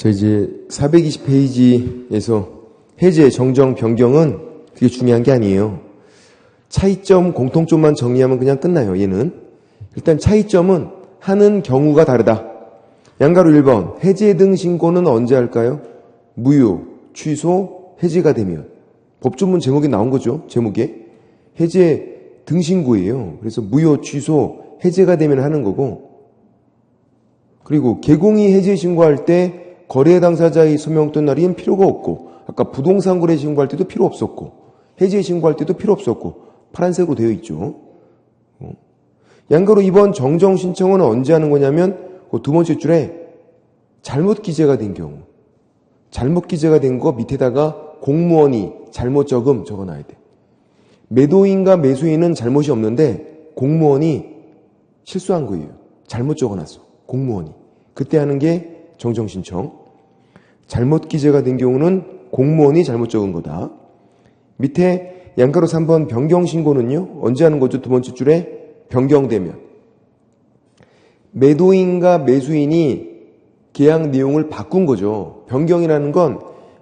자, 이제 420페이지에서 해제, 정정, 변경은 그게 중요한 게 아니에요. 차이점, 공통점만 정리하면 그냥 끝나요, 얘는. 일단 차이점은 하는 경우가 다르다. 양가로 1번, 해제 등 신고는 언제 할까요? 무효, 취소, 해제가 되면. 법조문 제목에 나온 거죠, 제목에. 해제 등 신고예요. 그래서 무효, 취소, 해제가 되면 하는 거고. 그리고 개공이 해제 신고할 때 거래 당사자의 소명 또는 날이는 필요가 없고, 아까 부동산 거래 신고할 때도 필요 없었고, 해제 신고할 때도 필요 없었고, 파란색으로 되어 있죠. 양가로 2번 정정 신청은 언제 하는 거냐면 그 두 번째 줄에 잘못 기재가 된 경우, 잘못 기재가 된 거 밑에다가 공무원이 잘못 적어놔야 돼. 매도인과 매수인은 잘못이 없는데 공무원이 실수한 거예요. 잘못 적어놨어. 공무원이. 그때 하는 게 정정 신청. 잘못 기재가 된 경우는 공무원이 잘못 적은 거다. 밑에 양가로 3번 변경 신고는요. 언제 하는 거죠? 두 번째 줄에 변경되면. 매도인과 매수인이 계약 내용을 바꾼 거죠. 변경이라는 건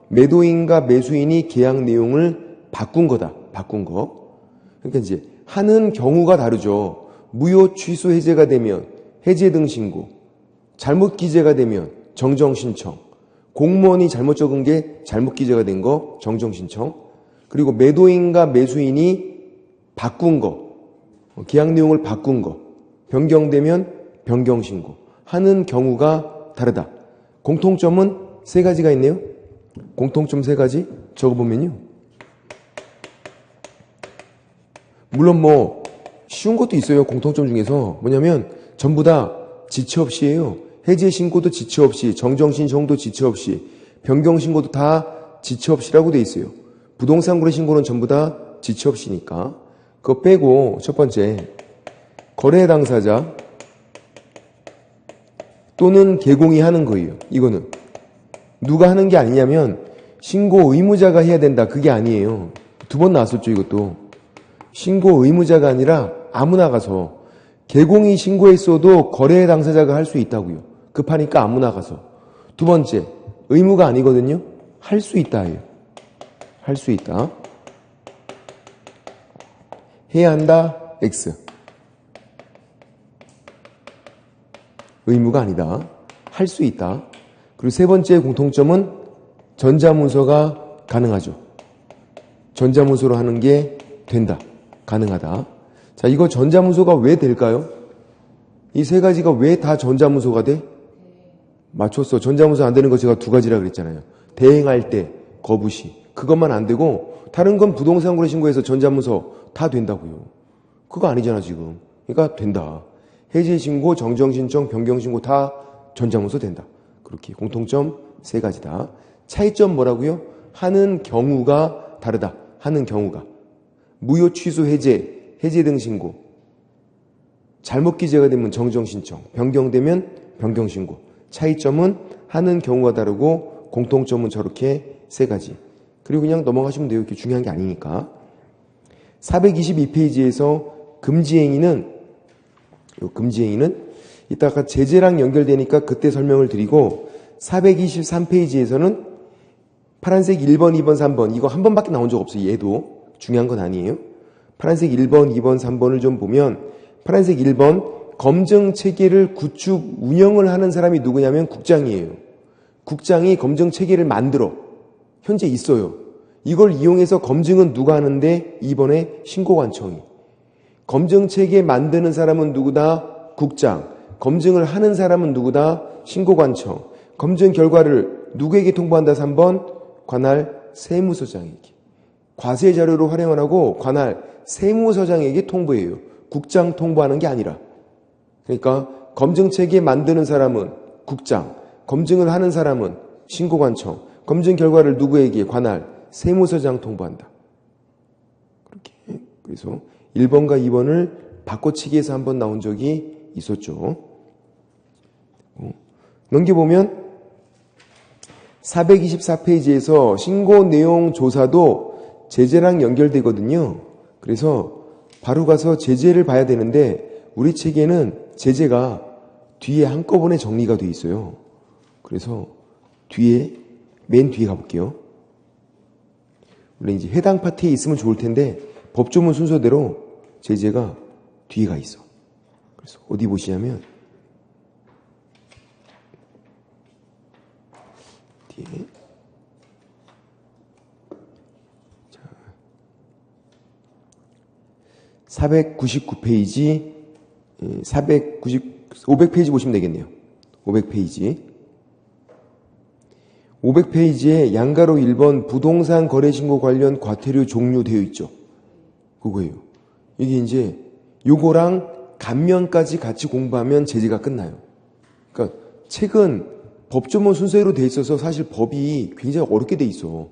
매도인과 매수인이 계약 내용을 바꾼 거다. 바꾼 거. 그러니까 이제 하는 경우가 다르죠. 무효, 취소, 해제가 되면 해제 등 신고. 잘못 기재가 되면 정정 신청. 공무원이 잘못 적은 게 잘못 기재가 된 거 정정 신청. 그리고 매도인과 매수인이 바꾼 거. 계약 내용을 바꾼 거. 변경되면 변경 신고. 하는 경우가 다르다. 공통점은 세 가지가 있네요. 공통점 세 가지 적어보면요. 물론 뭐 쉬운 것도 있어요. 공통점 중에서. 뭐냐면 전부 다 지체 없이예요. 해제 신고도 지체 없이, 정정 신청도 지체 없이, 변경 신고도 다 지체 없이라고 돼 있어요. 부동산 거래 신고는 전부 다 지체 없이니까. 그거 빼고 첫 번째, 거래 당사자 또는 개공이 하는 거예요. 이거는 누가 하는 게 아니냐면 신고 의무자가 해야 된다. 그게 아니에요. 두 번 나왔었죠. 이것도. 신고 의무자가 아니라 아무나 가서. 개공이 신고했어도 거래 당사자가 할 수 있다고요. 급하니까 아무나 가서. 두 번째, 의무가 아니거든요. 할 수 있다 해요. 할 수 있다. 해야 한다. X. 의무가 아니다. 할 수 있다. 그리고 세 번째 공통점은 전자문서가 가능하죠. 전자문서로 하는 게 된다. 가능하다. 자, 이거 전자문서가 왜 될까요? 이 세 가지가 왜 다 전자문서가 돼? 맞췄어. 전자문서 안 되는 거 제가 두 가지라 그랬잖아요. 대행할 때 거부시. 그것만 안 되고 다른 건 부동산 거래 신고해서 전자문서 다 된다고요. 그거 아니잖아 지금. 그러니까 된다. 해제 신고, 정정 신청, 변경 신고 다 전자문서 된다. 그렇게 공통점 세 가지다. 차이점 뭐라고요? 하는 경우가 다르다. 하는 경우가. 무효, 취소, 해제, 해제 등 신고. 잘못 기재가 되면 정정 신청, 변경되면 변경 신고. 차이점은 하는 경우가 다르고 공통점은 저렇게 세 가지. 그리고 그냥 넘어가시면 돼요. 이렇게 중요한 게 아니니까. 422페이지에서 금지행위는 이따가 제재랑 연결되니까 그때 설명을 드리고 423페이지에서는 파란색 1번, 2번, 3번 이거 한 번밖에 나온 적 없어요. 얘도 중요한 건 아니에요. 파란색 1번, 2번, 3번을 좀 보면 파란색 1번 검증 체계를 구축, 운영을 하는 사람이 누구냐면 국장이에요. 국장이 검증 체계를 만들어. 현재 있어요. 이걸 이용해서 검증은 누가 하는데 2번에 신고관청이. 검증 체계 만드는 사람은 누구다? 국장. 검증을 하는 사람은 누구다? 신고관청. 검증 결과를 누구에게 통보한다? 3번 관할 세무서장에게. 과세 자료로 활용을 하고 관할 세무서장에게 통보해요. 국장 통보하는 게 아니라. 그러니까 검증 체계 만드는 사람은 국장, 검증을 하는 사람은 신고관청, 검증 결과를 누구에게 관할 세무서장 통보한다. 그렇게. 그래서 1번과 2번을 바꿔치기해서 한번 나온 적이 있었죠. 넘겨보면 424페이지에서 신고 내용 조사도 제재랑 연결되거든요. 그래서 바로 가서 제재를 봐야 되는데 우리 책에는 제재가 뒤에 한꺼번에 정리가 돼 있어요. 그래서 맨 뒤에 가볼게요. 원래 이제 해당 파트에 있으면 좋을 텐데, 법조문 순서대로 제재가 뒤에 가 있어. 그래서 어디 보시냐면, 뒤에. 자, 499페이지, 500페이지 보시면 되겠네요. 500페이지. 500페이지에 양가로 1번 부동산 거래신고 관련 과태료 종류 되어 있죠. 그거예요. 이게 이제 요거랑 감면까지 같이 공부하면 제재가 끝나요. 그러니까 책은 법조문 순서대로 돼 있어서 사실 법이 굉장히 어렵게 돼 있어.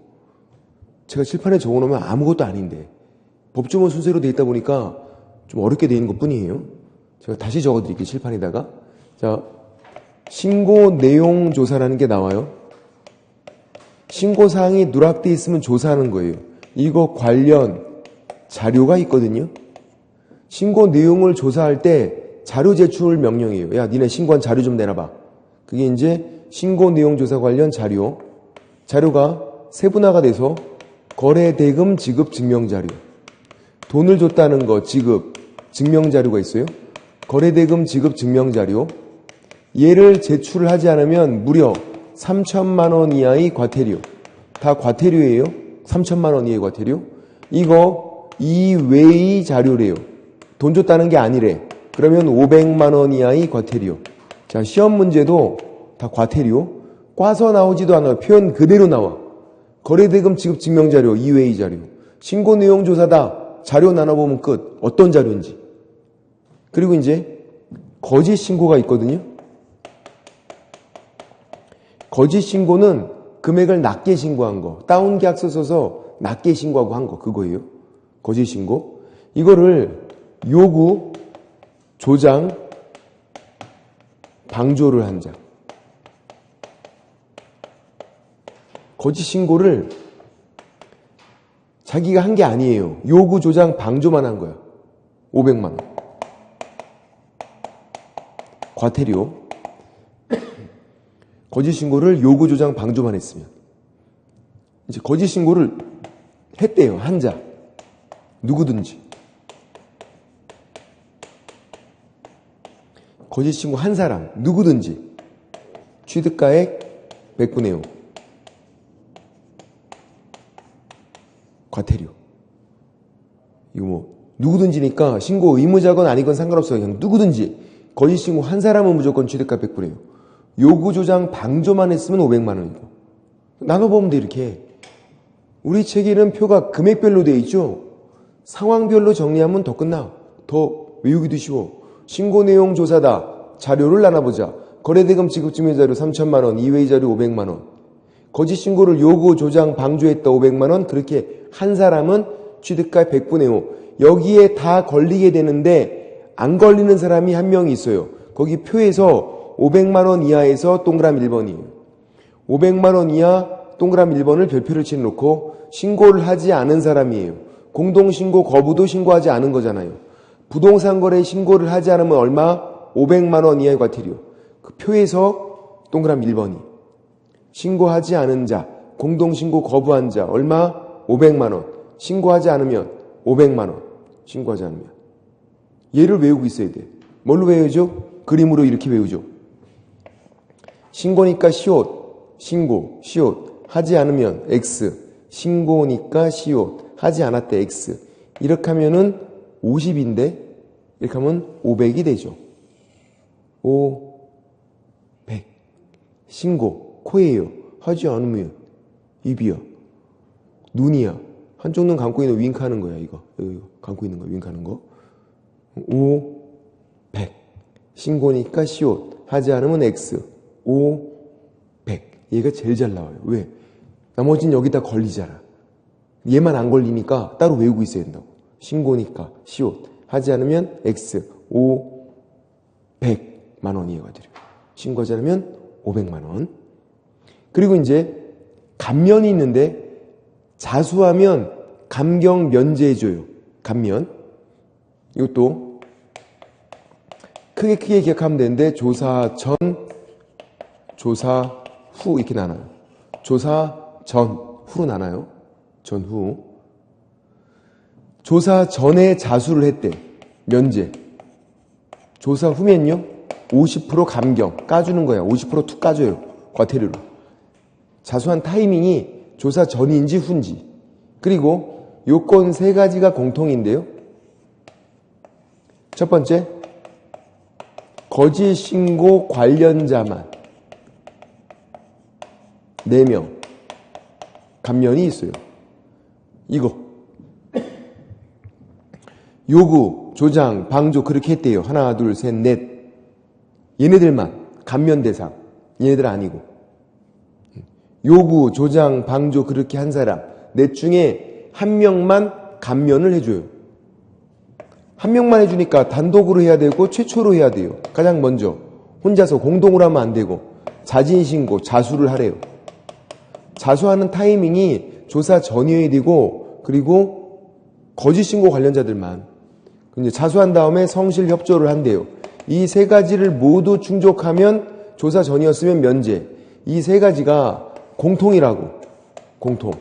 제가 칠판에 적어놓으면 아무것도 아닌데 법조문 순서대로 돼 있다 보니까 좀 어렵게 돼 있는 것 뿐이에요. 제가 다시 적어드릴게요. 칠판에다가. 자, 신고 내용 조사라는 게 나와요. 신고사항이 누락돼 있으면 조사하는 거예요. 이거 관련 자료가 있거든요. 신고 내용을 조사할 때 자료 제출 명령이에요. 야, 니네 신고한 자료 좀 내놔봐. 그게 이제 신고 내용 조사 관련 자료. 자료가 세분화가 돼서 거래 대금 지급 증명 자료. 돈을 줬다는 거 지급 증명 자료가 있어요. 거래 대금 지급 증명 자료. 얘를 제출을 하지 않으면 무려 3천만 원 이하의 과태료. 다 과태료예요. 3천만 원 이하의 과태료. 이거 이외의 자료래요. 돈 줬다는 게 아니래. 그러면 500만 원 이하의 과태료. 자, 시험 문제도 다 과태료. 꽈서 나오지도 않아요. 표현 그대로 나와. 거래대금 지급 증명자료, 이외의 자료. 신고 내용 조사다. 자료 나눠보면 끝. 어떤 자료인지. 그리고 이제 거짓 신고가 있거든요. 거짓 신고는 금액을 낮게 신고한 거, 다운 계약서 써서 낮게 신고하고 한 거, 그거예요. 거짓 신고. 이거를 요구, 조장, 방조를 한 자. 거짓 신고를 자기가 한 게 아니에요. 요구, 조장, 방조만 한 거야. 500만 원. 과태료. 거짓 신고를 요구, 조장, 방조만 했으면. 이제 거짓 신고를 했대요. 한 자. 누구든지. 거짓 신고 한 사람. 누구든지. 취득가액 100분의 5. 과태료. 이거 뭐 누구든지니까 신고 의무자건 아니건 상관없어요. 그냥 누구든지. 거짓 신고 한 사람은 무조건 취득가 100분의 5. 요구, 조장, 방조만 했으면 500만 원이고. 나눠보면 돼, 이렇게. 우리 책에는 표가 금액별로 돼 있죠? 상황별로 정리하면 더 끝나. 더 외우기도 쉬워. 신고 내용 조사다. 자료를 나눠보자. 거래대금 지급 증명자료 3천만 원, 이외의 자료 500만 원. 거짓 신고를 요구, 조장, 방조했다 500만 원. 그렇게 한 사람은 취득가 100분의 5. 여기에 다 걸리게 되는데 안 걸리는 사람이 한 명이 있어요. 거기 표에서 500만 원 이하에서 동그라미 1번이에요. 500만 원 이하 동그라미 1번을 별표를 치놓고 신고를 하지 않은 사람이에요. 공동신고 거부도 신고하지 않은 거잖아요. 부동산 거래 신고를 하지 않으면 얼마? 500만 원 이하의 과태료. 그 표에서 동그라미 1번이. 신고하지 않은 자, 공동신고 거부한 자 얼마? 500만 원. 신고하지 않으면 500만 원. 신고하지 않으면. 얘를 외우고 있어야 돼. 뭘로 외우죠? 그림으로 이렇게 외우죠. 신고니까 시옷, 신고, 시옷, 하지 않으면 X, 신고니까 시옷, 하지 않았대 X. 이렇게 하면은 50인데, 이렇게 하면 500이 되죠. 5, 100. 신고, 코예요. 하지 않으면 입이야. 눈이야. 한쪽 눈 감고 있는 윙크하는 거야, 이거. 이거 감고 있는 거, 윙크하는 거. 5, 100. 신고니까 시옷, 하지 않으면 X. 5, 100. 얘가 제일 잘 나와요. 왜? 나머지는 여기다 걸리잖아. 얘만 안 걸리니까 따로 외우고 있어야 된다고. 신고니까 시옷, 하지 않으면 X. 5, 100만 원이에요. 신고하지 않으면 500만 원. 그리고 이제 감면이 있는데 자수하면 감경 면제해줘요. 감면. 이것도 크게 기억하면 되는데 조사 전, 조사 후 이렇게 나눠요. 조사 전, 후로 나눠요. 전, 후. 조사 전에 자수를 했대. 면제. 조사 후면요. 50% 감경. 까주는 거야. 50%툭 까줘요. 과태료로. 자수한 타이밍이 조사 전인지 후인지. 그리고 요건 세 가지가 공통인데요. 첫 번째, 거짓 신고 관련자만 4명 감면이 있어요. 이거 요구, 조장, 방조 그렇게 했대요. 하나, 둘, 셋, 넷. 얘네들만 감면 대상. 얘네들 아니고. 요구, 조장, 방조 그렇게 한 사람 넷 중에 한 명만 감면을 해줘요. 한 명만 해주니까 단독으로 해야 되고 최초로 해야 돼요. 가장 먼저 혼자서 공동으로 하면 안 되고 자진신고, 자수를 하래요. 자수하는 타이밍이 조사 전이어야 되고 그리고 거짓신고 관련자들만 이제 자수한 다음에 성실 협조를 한대요. 이 세 가지를 모두 충족하면 조사 전이었으면 면제. 이 세 가지가 공통이라고. 공통.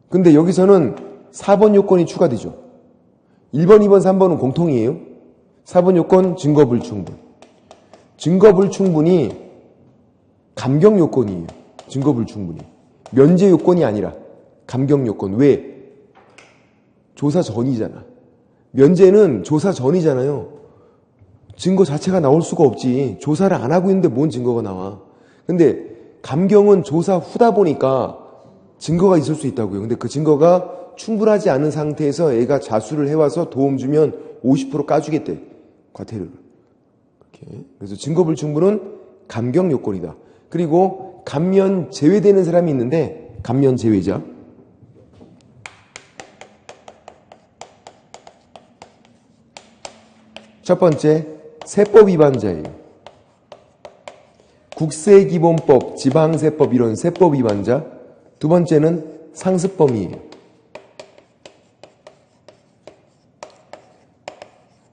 근데 여기서는 4번 요건이 추가되죠. 1번, 2번, 3번은 공통이에요. 4번 요건 증거불충분. 증거불충분이 감경 요건이에요. 증거불충분이. 면제 요건이 아니라 감경 요건. 왜? 조사 전이잖아. 면제는 조사 전이잖아요. 증거 자체가 나올 수가 없지. 조사를 안 하고 있는데 뭔 증거가 나와. 근데 감경은 조사 후다 보니까 증거가 있을 수 있다고요. 근데 그 증거가 충분하지 않은 상태에서 애가 자수를 해와서 도움 주면 50% 까주겠대. 과태료를. 이렇게. 그래서 증거불충분은 감경 요건이다. 그리고 감면 제외되는 사람이 있는데 감면 제외자. 첫 번째, 세법 위반자예요. 국세기본법, 지방세법 이런 세법 위반자. 두 번째는 상습범이에요.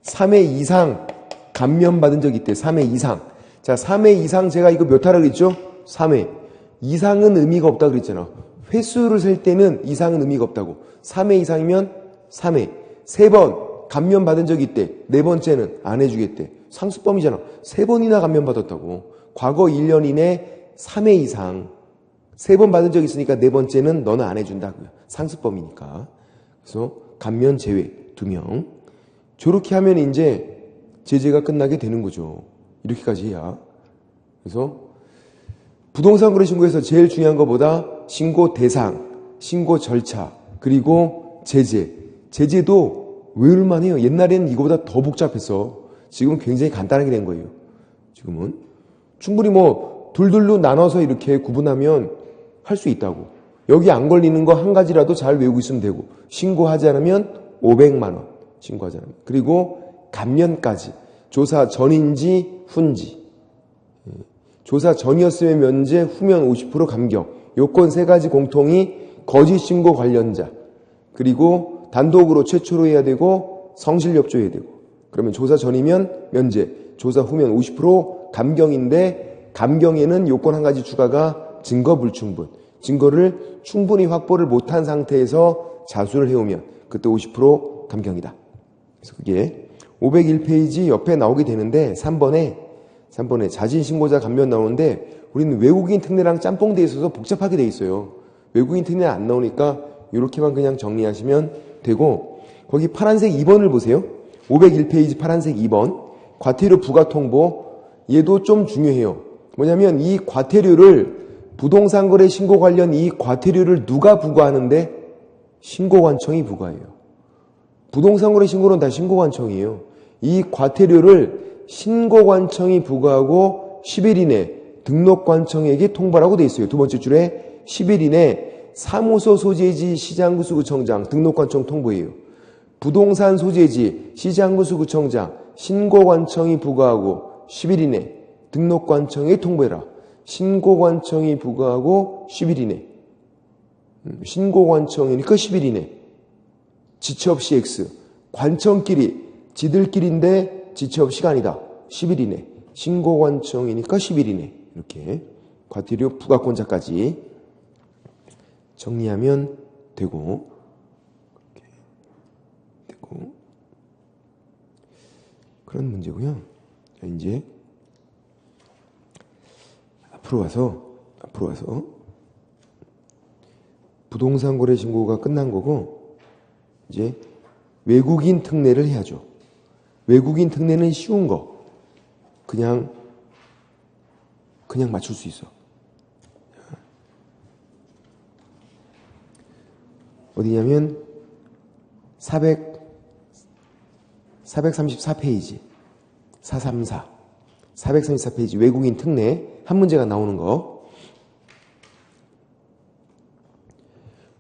3회 이상 감면받은 적이 있대. 3회 이상. 자, 3회 이상 제가 이거 몇 하라 그랬죠? 3회. 이상은 의미가 없다 그랬잖아. 횟수를 셀 때는 이상은 의미가 없다고. 3회 이상이면 3회. 3번 감면받은 적이 있대. 4번째는 안 해주겠대. 상습범이잖아. 3번이나 감면받았다고. 과거 1년 이내 3회 이상 3번 받은 적이 있으니까 4번째는 너는 안 해준다고요. 상습범이니까. 그래서 감면 제외 2명. 저렇게 하면 이제 제재가 끝나게 되는 거죠. 이렇게까지 해야. 그래서 부동산 거래 신고에서 제일 중요한 것보다 신고 대상, 신고 절차, 그리고 제재. 제재도 외울만 해요. 옛날에는 이거보다 더 복잡했어. 지금은 굉장히 간단하게 된 거예요. 지금은. 충분히 뭐 둘둘로 나눠서 이렇게 구분하면 할 수 있다고. 여기 안 걸리는 거 한 가지라도 잘 외우고 있으면 되고. 신고하지 않으면 500만 원. 신고하지 않으면. 그리고 감면까지. 조사 전인지 후인지. 조사 전이었으면 면제, 후면 50% 감경. 요건 세 가지 공통이 거짓 신고 관련자. 그리고 단독으로 최초로 해야 되고 성실협조해야 되고. 그러면 조사 전이면 면제, 조사 후면 50% 감경인데 감경에는 요건 한 가지 추가가 증거불충분. 증거를 충분히 확보를 못한 상태에서 자수를 해오면 그때 50% 감경이다. 그래서 그게 501페이지 옆에 나오게 되는데 3번에 자진신고자 감면 나오는데 우리는 외국인 특례랑 짬뽕돼 있어서 복잡하게 돼 있어요. 외국인 특례 안 나오니까 이렇게만 그냥 정리하시면 되고 거기 파란색 2번을 보세요. 501페이지 파란색 2번 과태료 부과 통보. 얘도 좀 중요해요. 뭐냐면 이 과태료를 부동산 거래 신고 관련 이 과태료를 누가 부과하는데 신고관청이 부과해요. 부동산 거래 신고는 다 신고관청이에요. 이 과태료를 신고관청이 부과하고 10일 이내 등록관청에게 통보라고 돼 있어요. 두 번째 줄에 10일 이내 사무소 소재지 시장구수구청장 등록관청 통보예요. 부동산 소재지 시장구수구청장 신고관청이 부과하고 10일 이내 등록관청에 통보해라. 신고관청이 부과하고 10일 이내. 신고관청이니까 10일 이내. 지체 없이 X. 관청끼리 지들끼리인데 지체 없이가 아니다. 10일 이내. 신고관청이니까 10일이네. 이렇게 과태료 부가권자까지 정리하면 되고, 그런 문제고요. 자, 이제 앞으로 와서 부동산 거래 신고가 끝난 거고, 이제 외국인 특례를 해야죠. 외국인 특례는 쉬운 거. 그냥 맞출 수 있어. 어디냐면 434페이지 434페이지 외국인 특례 한 문제가 나오는 거.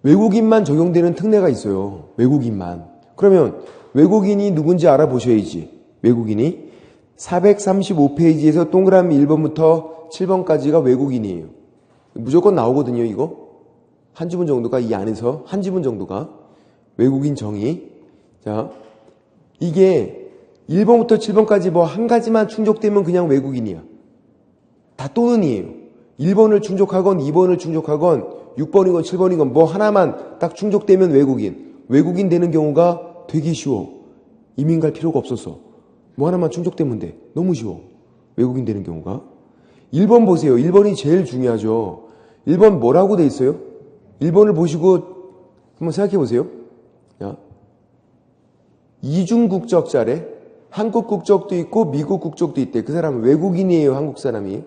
외국인만 적용되는 특례가 있어요. 외국인만. 그러면 외국인이 누군지 알아보셔야지. 외국인이 435페이지에서 동그라미 1번부터 7번까지가 외국인이에요. 무조건 나오거든요, 이거. 한 지문 정도가 이 안에서 한 지문 정도가 외국인 정의. 자, 이게 1번부터 7번까지 뭐 한 가지만 충족되면 그냥 외국인이야. 다 또는이에요. 1번을 충족하건 2번을 충족하건 6번이건 7번이건 뭐 하나만 딱 충족되면 외국인. 외국인 되는 경우가 되게 쉬워. 이민 갈 필요가 없었어. 뭐 하나만 충족되면 돼. 너무 쉬워. 외국인 되는 경우가. 1번 보세요. 1번이 제일 중요하죠. 1번 뭐라고 돼 있어요? 1번을 보시고 한번 생각해 보세요. 야, 이중 국적자래. 한국 국적도 있고 미국 국적도 있대. 그 사람은 외국인이에요, 한국 사람이?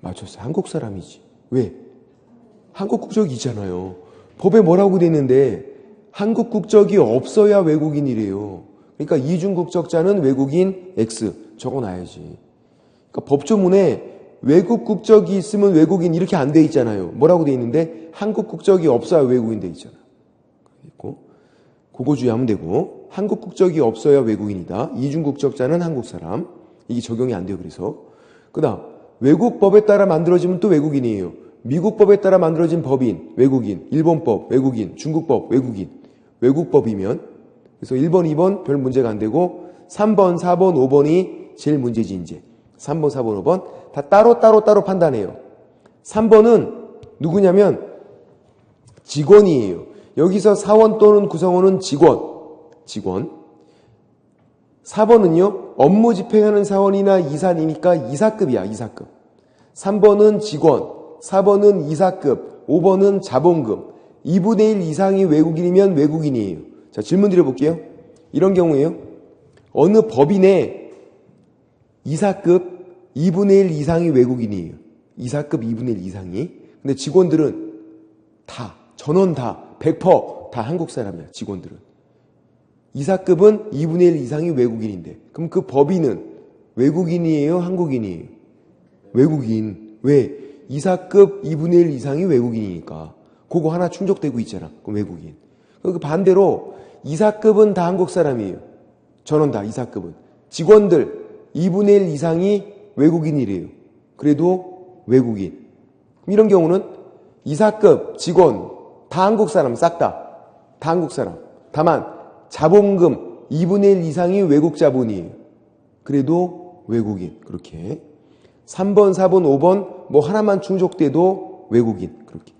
맞췄어요. 한국 사람이지. 왜? 한국 국적이 있잖아요. 법에 뭐라고 돼 있는데 한국 국적이 없어야 외국인이래요. 그러니까 이중 국적자는 외국인 X 적어놔야지. 그러니까 법조문에 외국 국적이 있으면 외국인 이렇게 안 돼 있잖아요. 뭐라고 돼 있는데 한국 국적이 없어야 외국인 돼 있잖아. 있고 그거 주의하면 되고, 한국 국적이 없어야 외국인이다. 이중 국적자는 한국 사람. 이게 적용이 안 돼요. 그래서 그다음 외국 법에 따라 만들어지면 또 외국인이에요. 미국 법에 따라 만들어진 법인 외국인, 일본 법 외국인, 중국 법 외국인. 외국 법이면 그래서 1번, 2번 별 문제가 안 되고 3번, 4번, 5번이 제일 문제지 이제. 3번, 4번, 5번 다 따로 판단해요. 3번은 누구냐면 직원이에요. 여기서 사원 또는 구성원은 직원. 4번은요, 업무 집행하는 사원이나 이사니까 이사급이야, 이사급. 3번은 직원, 4번은 이사급, 5번은 자본금. 2분의 1 이상이 외국인이면 외국인이에요. 자, 질문 드려볼게요. 이런 경우에요. 어느 법인의 이사급 2분의 1 이상이 외국인이에요. 이사급 2분의 1 이상이. 근데 직원들은 전원 다, 100% 다 한국 사람이야, 직원들은. 이사급은 2분의 1 이상이 외국인인데, 그럼 그 법인은 외국인이에요, 한국인이에요? 외국인. 왜? 이사급 2분의 1 이상이 외국인이니까. 그거 하나 충족되고 있잖아, 그 외국인. 그 반대로 이사급은 다 한국 사람이에요. 전원 다 이사급은. 직원들 2분의 1 이상이 외국인이래요. 그래도 외국인. 이런 경우는 이사급, 직원 다 한국 사람, 싹 다 한국 사람. 다만 자본금 2분의 1 이상이 외국 자본이에요. 그래도 외국인. 그렇게 3번, 4번, 5번 뭐 하나만 충족돼도 외국인. 그렇게.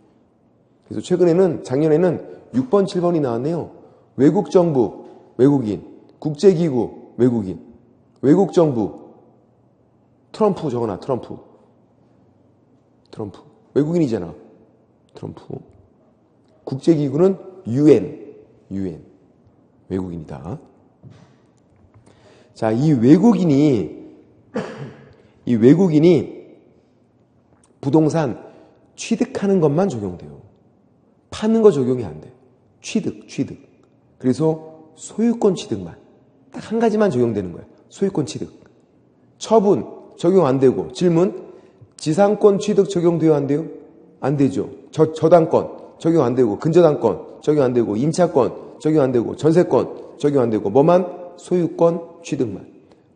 그래서 작년에는 6번, 7번이 나왔네요. 외국 정부, 외국인. 국제기구, 외국인. 외국 정부, 트럼프 적어놔, 트럼프. 외국인이잖아, 트럼프. 국제기구는 UN. 외국인이다. 자, 이 외국인이 부동산 취득하는 것만 적용돼요. 파는 거 적용이 안 돼. 취득. 그래서 소유권 취득만. 딱 한 가지만 적용되는 거야. 소유권 취득. 처분 적용 안 되고. 질문, 지상권 취득 적용돼요, 안 돼요? 안 되죠. 저당권 적용 안 되고, 근저당권 적용 안 되고, 임차권 적용 안 되고, 전세권 적용 안 되고, 뭐만? 소유권 취득만.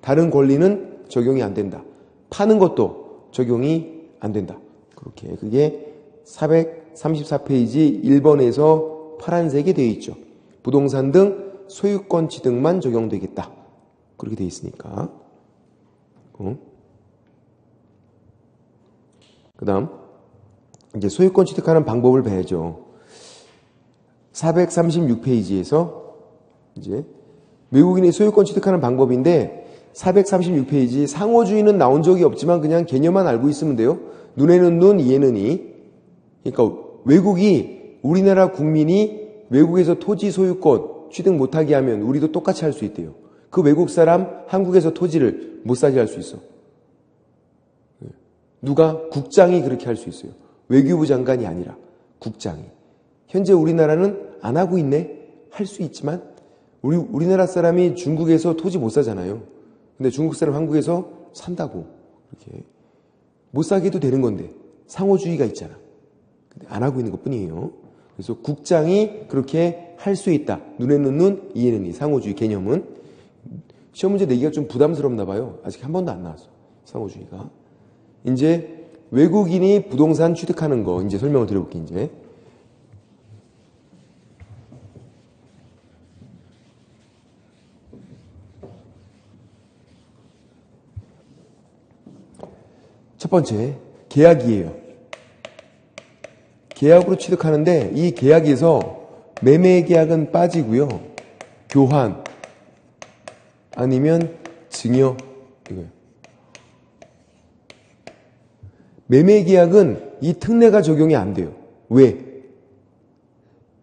다른 권리는 적용이 안 된다. 파는 것도 적용이 안 된다. 그렇게. 그게 434페이지 1번에서 파란색이 되어 있죠. 부동산 등 소유권 취득만 적용되겠다. 그렇게 되어 있으니까. 그 다음, 이제 소유권 취득하는 방법을 봐야죠. 436페이지에서 이제 외국인이 소유권 취득하는 방법인데 436페이지 상호주의는 나온 적이 없지만 그냥 개념만 알고 있으면 돼요. 눈에는 눈, 이에는 이. 그러니까 외국이 우리나라 국민이 외국에서 토지 소유권 취득 못하게 하면 우리도 똑같이 할 수 있대요. 그 외국 사람 한국에서 토지를 못 사게 할 수 있어. 누가? 국장이 그렇게 할 수 있어요. 외교부 장관이 아니라 국장이. 현재 우리나라는 안 하고 있네? 할 수 있지만 우리나라 사람이 중국에서 토지 못 사잖아요. 근데 중국 사람 한국에서 산다고. 이렇게. 못 사게 해도 되는 건데 상호주의가 있잖아. 근데 안 하고 있는 것 뿐이에요. 그래서 국장이 그렇게 할 수 있다. 눈에는 눈, 이에는 이. 상호주의 개념은. 시험 문제 내기가 좀 부담스럽나 봐요. 아직 한 번도 안 나왔어. 상호주의가. 이제 외국인이 부동산 취득하는 거 이제 설명을 드려볼게요. 이제. 첫 번째, 계약이에요. 계약으로 취득하는데 이 계약에서 매매 계약은 빠지고요. 교환 아니면 증여 이거예요. 매매 계약은 이 특례가 적용이 안 돼요. 왜?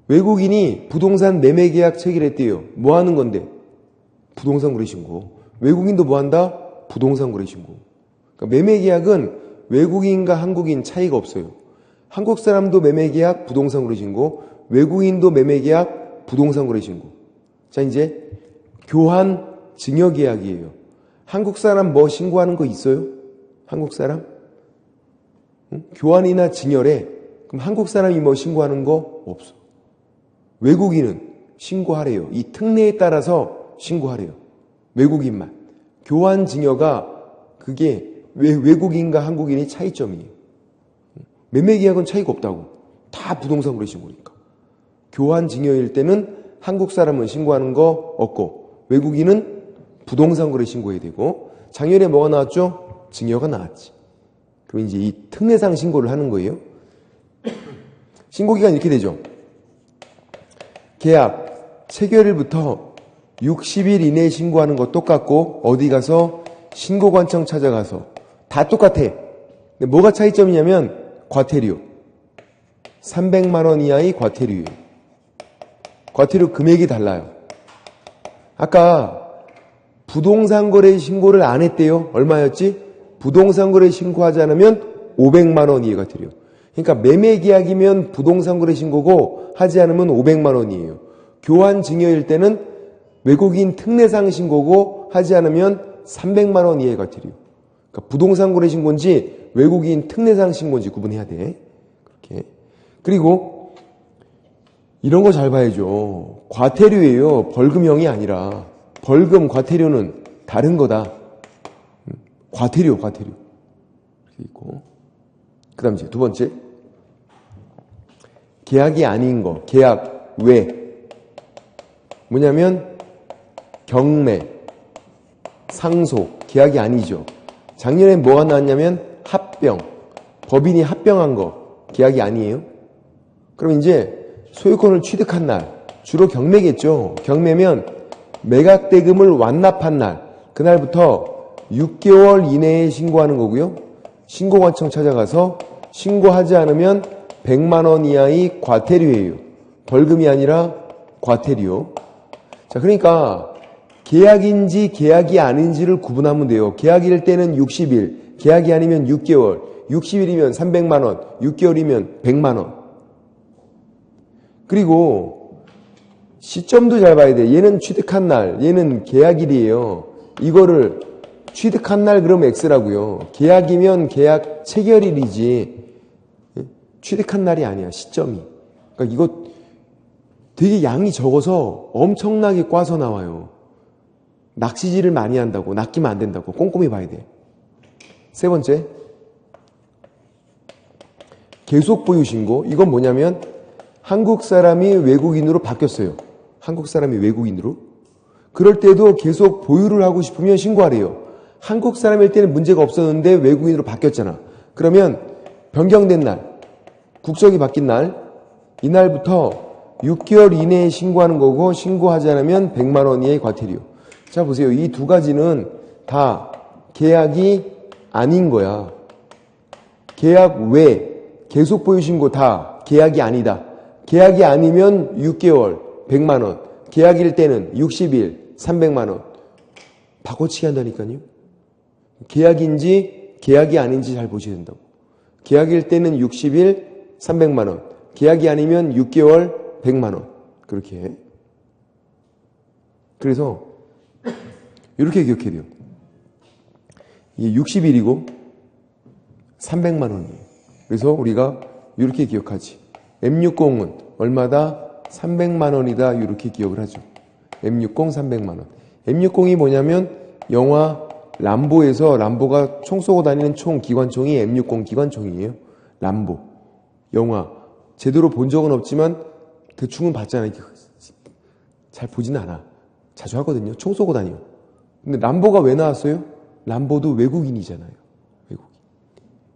외국인이 부동산 매매 계약 체결했대요. 뭐 하는 건데? 부동산 거래 신고. 외국인도 뭐 한다? 부동산 거래 신고. 그러니까 매매 계약은 외국인과 한국인 차이가 없어요. 한국 사람도 매매 계약, 부동산 거래 신고, 외국인도 매매 계약, 부동산 거래 신고. 자, 이제 교환 증여 계약이에요. 한국 사람 뭐 신고하는 거 있어요? 한국 사람? 응? 교환이나 증여래. 그럼 한국 사람이 뭐 신고하는 거 없어. 외국인은 신고하래요. 이 특례에 따라서 신고하래요. 외국인만. 교환 증여가 그게 외국인과 한국인의 차이점이에요. 매매 계약은 차이가 없다고. 다 부동산 거래 신고니까. 교환 증여일 때는 한국 사람은 신고하는 거 없고 외국인은 부동산 거래 신고해야 되고 작년에 뭐가 나왔죠? 증여가 나왔지. 그럼 이제 이 특례상 신고를 하는 거예요. 신고기간 이렇게 되죠. 계약 체결일부터 60일 이내에 신고하는 거 똑같고 어디 가서 신고관청 찾아가서 다 똑같아. 근데 뭐가 차이점이냐면 과태료. 300만 원 이하의 과태료예요. 과태료 금액이 달라요. 아까 부동산 거래 신고를 안 했대요. 얼마였지? 부동산 거래 신고하지 않으면 500만 원 이하 과태료. 그러니까 매매 계약이면 부동산 거래 신고고 하지 않으면 500만 원이에요. 교환 증여일 때는 외국인 특례상 신고고 하지 않으면 300만 원 이하의 과태료. 그러니까 부동산 거래 신고인지 외국인 특례상 신고인지 구분해야 돼. 그렇게. 그리고 이런 거 잘 봐야죠. 과태료예요. 벌금형이 아니라. 벌금, 과태료는 다른 거다. 과태료. 이렇게 있고. 그 다음 이제 두 번째. 계약이 아닌 거. 계약 외. 뭐냐면 경매, 상속, 계약이 아니죠. 작년에 뭐가 나왔냐면 합병. 법인이 합병한 거. 계약이 아니에요. 그럼 이제 소유권을 취득한 날. 주로 경매겠죠. 경매면 매각대금을 완납한 날. 그날부터 6개월 이내에 신고하는 거고요. 신고관청 찾아가서 신고하지 않으면 100만 원 이하의 과태료예요. 벌금이 아니라 과태료. 자, 그러니까 계약인지 계약이 아닌지를 구분하면 돼요. 계약일 때는 60일, 계약이 아니면 6개월, 60일이면 300만 원, 6개월이면 100만 원. 그리고 시점도 잘 봐야 돼. 얘는 취득한 날, 얘는 계약일이에요. 이거를 취득한 날 그러면 X라고요. 계약이면 계약 체결일이지 취득한 날이 아니야. 시점이. 그러니까 이거 되게 양이 적어서 엄청나게 꽈서 나와요. 낚시질을 많이 한다고. 낚이면 안 된다고. 꼼꼼히 봐야 돼. 세 번째, 계속 보유 신고. 이건 뭐냐면 한국 사람이 외국인으로 바뀌었어요. 한국 사람이 외국인으로. 그럴 때도 계속 보유를 하고 싶으면 신고하래요. 한국 사람일 때는 문제가 없었는데 외국인으로 바뀌었잖아. 그러면 변경된 날, 국적이 바뀐 날, 이날부터 6개월 이내에 신고하는 거고 신고하지 않으면 100만 원 이하의 과태료. 자 보세요. 이 두 가지는 다 계약이 아닌 거야. 계약 외 계속 보유 신고 다 계약이 아니다. 계약이 아니면 6개월 100만 원, 계약일 때는 60일 300만 원. 바꿔치기 한다니까요. 계약인지 계약이 아닌지 잘 보셔야 된다고. 계약일 때는 60일 300만 원, 계약이 아니면 6개월 100만 원. 그렇게 해. 그래서 이렇게 기억해야 돼요. 이게 60일이고 300만 원이에요. 그래서 우리가 이렇게 기억하지. M60은 얼마다? 300만 원이다. 이렇게 기억을 하죠. M60 300만 원. M60이 뭐냐면 영화 람보에서 람보가 총 쏘고 다니는 총 기관총이 M60 기관총이에요. 람보. 영화. 제대로 본 적은 없지만 대충은 봤잖아요. 잘 보지는 않아. 자주 하거든요. 총 쏘고 다녀요. 근데 람보가 왜 나왔어요? 람보도 외국인이잖아요. 외국인.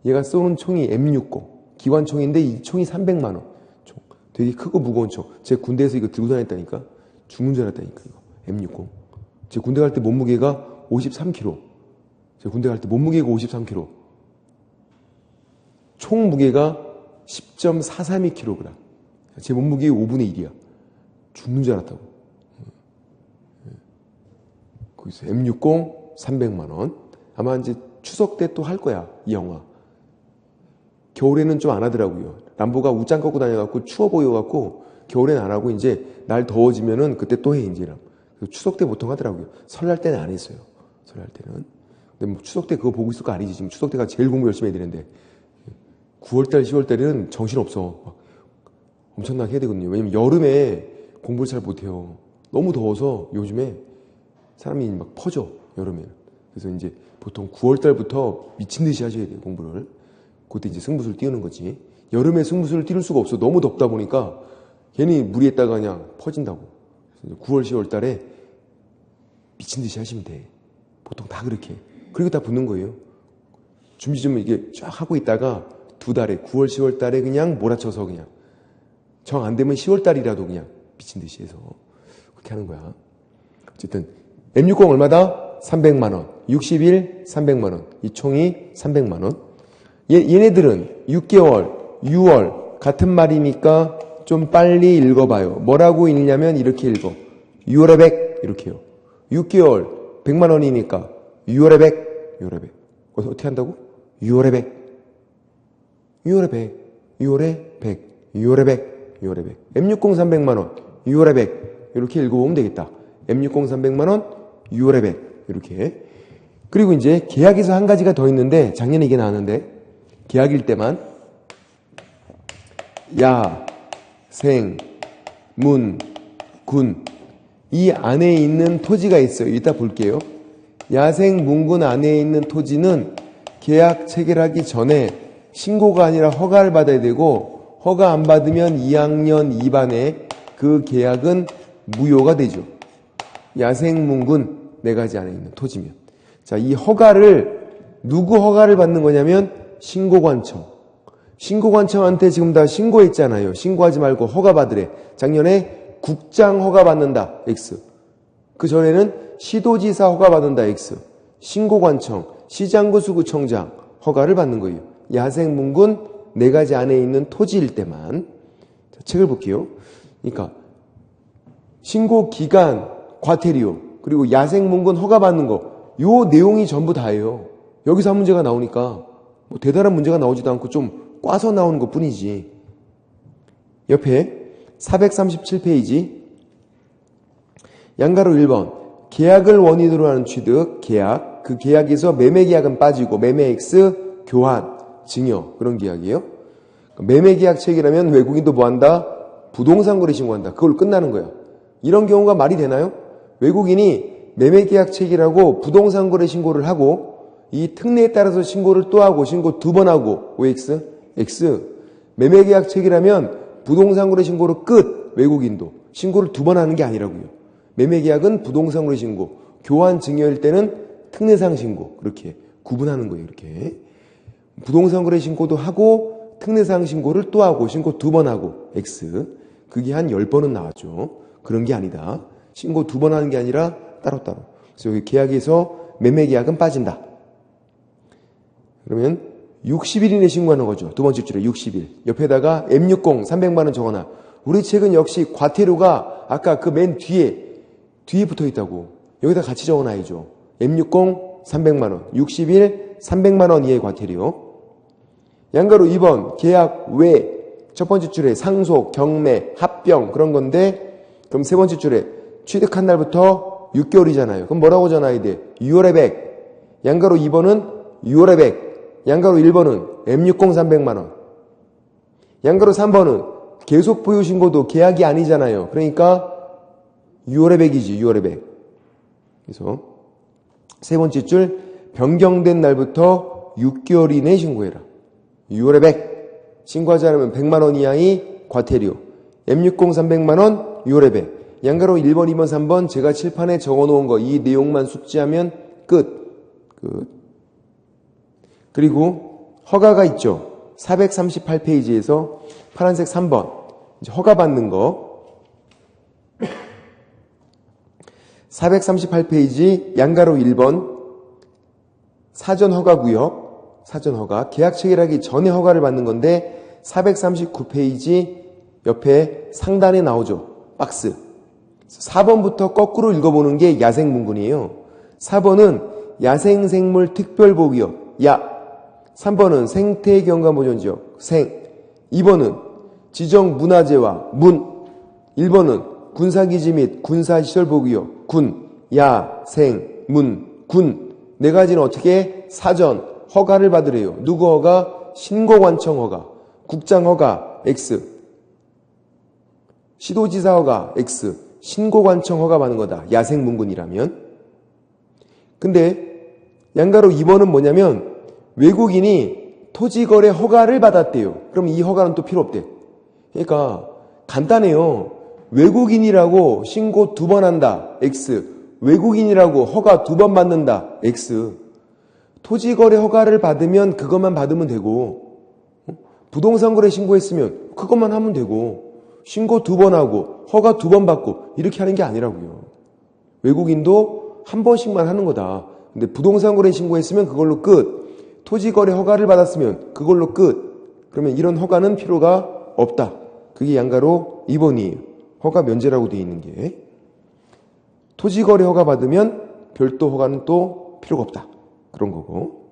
얘가 쏘는 총이 M60 기관총인데 이 총이 300만 원. 총. 되게 크고 무거운 총. 제 군대에서 이거 들고 다녔다니까. 죽는 줄 알았다니까. 이거. M60. 제 군대 갈 때 몸무게가 53kg. 제 군대 갈 때 몸무게가 53kg. 총 무게가 10.432kg. 제 몸무게의 5분의 1이야. 죽는 줄 알았다고. 거기서 M60 300만 원. 아마 이제 추석 때 또 할 거야. 이 영화. 겨울에는 좀 안 하더라고요. 람보가 웃장 꺾고 다녀갖고 추워 보여갖고 겨울에는 안 하고 이제 날 더워지면은 그때 또 해 이제랑. 추석 때 보통 하더라고요. 설날 때는 안 했어요. 설날 때는. 근데 뭐 추석 때 그거 보고 있을 거 아니지. 지금 추석 때가 제일 공부 열심히 해야 되는데 9월달, 10월달에는 정신없어. 엄청나게 해야 되거든요. 왜냐면 여름에 공부를 잘 못해요. 너무 더워서 요즘에 사람이 막 퍼져. 여름에는. 그래서 이제 보통 9월달부터 미친 듯이 하셔야 돼요. 공부를. 그때 이제 승부수를 띄우는 거지. 여름에 승부수를 띄울 수가 없어. 너무 덥다 보니까 괜히 무리했다가 그냥 퍼진다고. 9월, 10월 달에 미친 듯이 하시면 돼. 보통 다 그렇게. 그리고 다 붙는 거예요. 준비 좀 이게 쫙 하고 있다가 두 달에, 9월, 10월 달에 그냥 몰아쳐서 그냥. 정 안 되면 10월 달이라도 그냥 미친 듯이 해서. 그렇게 하는 거야. 어쨌든, M60 얼마다? 300만원. 60일 300만원. 이 총이 300만원. 얘네들은 6개월, 6월, 같은 말이니까 좀 빨리 읽어봐요. 뭐라고 읽냐면 이렇게 읽어. 6월에 100 이렇게요. 6개월 100만 원이니까 6월에 100, 6월에 100. 어떻게 한다고? 6월에 100, 6월에 100, 6월에 100, 6월에 100, 6월에 100. M60 300만 원, 6월에 100 이렇게 읽어보면 되겠다. M60 300만 원, 6월에 100 이렇게. 그리고 이제 계약에서 한 가지가 더 있는데 작년에 이게 나왔는데 계약일 때만 야, 생, 문, 군 이 안에 있는 토지가 있어요. 이따 볼게요. 야생, 문군 안에 있는 토지는 계약 체결하기 전에 신고가 아니라 허가를 받아야 되고 허가 안 받으면 2학년 2반에 그 계약은 무효가 되죠. 야생, 문군 네 가지 안에 있는 토지면. 자, 이 허가를 누구 허가를 받는 거냐면 신고관청. 신고관청한테 지금 다 신고했잖아요. 신고하지 말고 허가 받으래. 작년에 국장 허가 받는다. X. 그 전에는 시도지사 허가 받는다. X. 신고관청, 시장구수구청장 허가를 받는 거예요. 야생, 문군 네 가지 안에 있는 토지일 때만. 자, 책을 볼게요. 그러니까 신고 기간, 과태료, 그리고 야생, 문군 허가 받는 거, 요 내용이 전부 다예요. 여기서 한 문제가 나오니까 뭐 대단한 문제가 나오지도 않고 좀 꽈서 나오는 것 뿐이지. 옆에 437페이지 양가로 1번 계약을 원인으로 하는 취득, 계약. 그 계약에서 매매계약은 빠지고 매매X, 교환, 증여 그런 계약이에요. 매매계약 체결하면 외국인도 뭐한다? 부동산 거래 신고한다. 그걸로 끝나는 거야. 이런 경우가 말이 되나요? 외국인이 매매계약 체결하고 부동산 거래 신고를 하고 이 특례에 따라서 신고를 또 하고 신고 두 번 하고 OX, X. 매매계약 체결하면 부동산 거래 신고로 끝. 외국인도 신고를 두 번 하는 게 아니라고요. 매매계약은 부동산 거래 신고, 교환 증여일 때는 특례사항 신고 그렇게 구분하는 거예요. 이렇게 부동산 거래 신고도 하고 특례사항 신고를 또 하고 신고 2번 하고 X 그게 한 10번은 나왔죠. 그런 게 아니다. 신고 2번 하는 게 아니라 따로따로. 그래서 여기 계약에서 매매 계약은 빠진다. 그러면 60일 이내 신고하는 거죠. 두 번째 줄에 60일. 옆에다가 M60 300만 원 적어놔. 우리 책은 역시 과태료가 아까 그 맨 뒤에 붙어 있다고. 여기다 같이 적어놔야죠. M60 300만 원. 60일 300만 원 이하의 과태료. 양가로 2번 계약 외 첫 번째 줄에 상속, 경매, 합병 그런 건데 그럼 세 번째 줄에 취득한 날부터 6개월이잖아요. 그럼 뭐라고 전화해야 돼? 6월에 100. 양가로 2번은 6월에 100. 양가로 1번은 M60 300만 원. 양가로 3번은 계속 보유 신고도 계약이 아니잖아요. 그러니까 6월에 100이지. 6월에 100. 그래서 세 번째 줄 변경된 날부터 6개월 이내 신고해라. 6월에 100. 신고하지 않으면 100만 원 이하의 과태료. M60 300만 원 6월에 100. 양가로 1번, 2번, 3번 제가 칠판에 적어놓은 거 이 내용만 숙지하면 끝. 그리고 허가가 있죠. 438페이지에서 파란색 3번 이제 허가 받는 거 438페이지 양가로 1번 사전 허가구역 사전 허가 계약 체결하기 전에 허가를 받는 건데 439페이지 옆에 상단에 나오죠. 박스 4번부터 거꾸로 읽어보는 게 야생문군이에요. 4번은 야생생물 특별보호구역 야 3번은 생태경관보존지역 생 2번은 지정문화재와 문 1번은 군사기지 및 군사시설보호구역 군, 야, 생, 문, 군 네 가지는 어떻게 사전 허가를 받으래요. 누구 허가? 신고관청 허가 국장 허가 X 시도지사 허가 X 신고관청 허가 받는 거다. 야생문군이라면. 근데 양가로 2번은 뭐냐면 외국인이 토지거래 허가를 받았대요. 그럼 이 허가는 또 필요 없대. 그러니까 간단해요. 외국인이라고 신고 2번 한다. X. 외국인이라고 허가 2번 받는다. X. 토지거래 허가를 받으면 그것만 받으면 되고 부동산 거래 신고했으면 그것만 하면 되고 신고 2번 하고 허가 2번 받고 이렇게 하는 게 아니라고요. 외국인도 한 번씩만 하는 거다. 근데 부동산 거래 신고했으면 그걸로 끝. 토지거래 허가를 받았으면 그걸로 끝. 그러면 이런 허가는 필요가 없다. 그게 양가로 2번이에요. 허가 면제라고 되어 있는 게. 토지거래 허가 받으면 별도 허가는 또 필요가 없다. 그런 거고.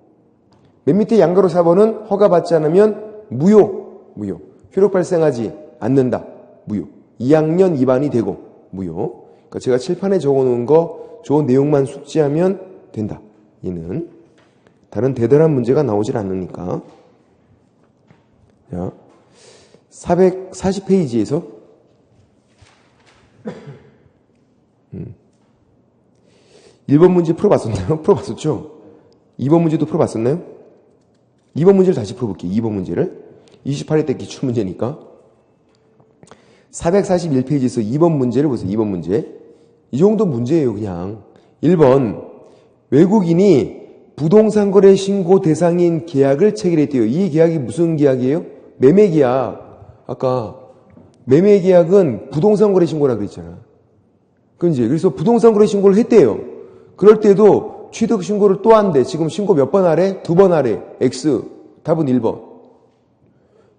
맨 밑에 양가로 4번은 허가 받지 않으면 무효. 효력 발생하지 않는다. 무효. 2학년 2반이 되고 무효. 그러니까 제가 칠판에 적어놓은 거 좋은 내용만 숙지하면 된다. 얘는 다른 대단한 문제가 나오질 않으니까. 자, 440페이지에서 1번 문제 풀어봤었나요? 풀어봤었죠? 2번 문제도 풀어봤었나요? 2번 문제를 다시 풀어볼게요. 2번 문제를. 28회 때 기출문제니까. 441페이지에서 2번 문제를 보세요. 2번 문제. 이 정도 문제예요, 그냥. 1번. 외국인이 부동산 거래 신고 대상인 계약을 체결했대요. 이 계약이 무슨 계약이에요? 매매 계약. 아까 매매 계약은 부동산 거래 신고라 그랬잖아. 그래서 부동산 거래 신고를 했대요. 그럴 때도 취득 신고를 또 한대. 지금 신고 몇 번 하래? 2번 하래. X. 답은 1번.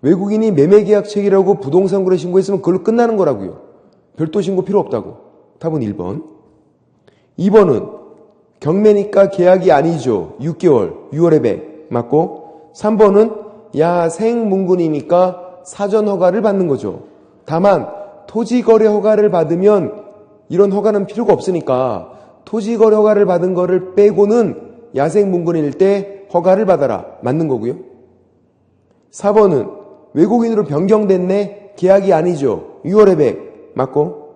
외국인이 매매 계약 체결하고 부동산 거래 신고했으면 그걸로 끝나는 거라고요. 별도 신고 필요 없다고. 답은 1번. 2번은 경매니까 계약이 아니죠. 6개월. 6월에 100. 맞고. 3번은 야생문군이니까 사전 허가를 받는 거죠. 다만 토지거래 허가를 받으면 이런 허가는 필요가 없으니까 토지거래 허가를 받은 거를 빼고는 야생문군일 때 허가를 받아라. 맞는 거고요. 4번은 외국인으로 변경됐네. 계약이 아니죠. 6월에 100. 맞고.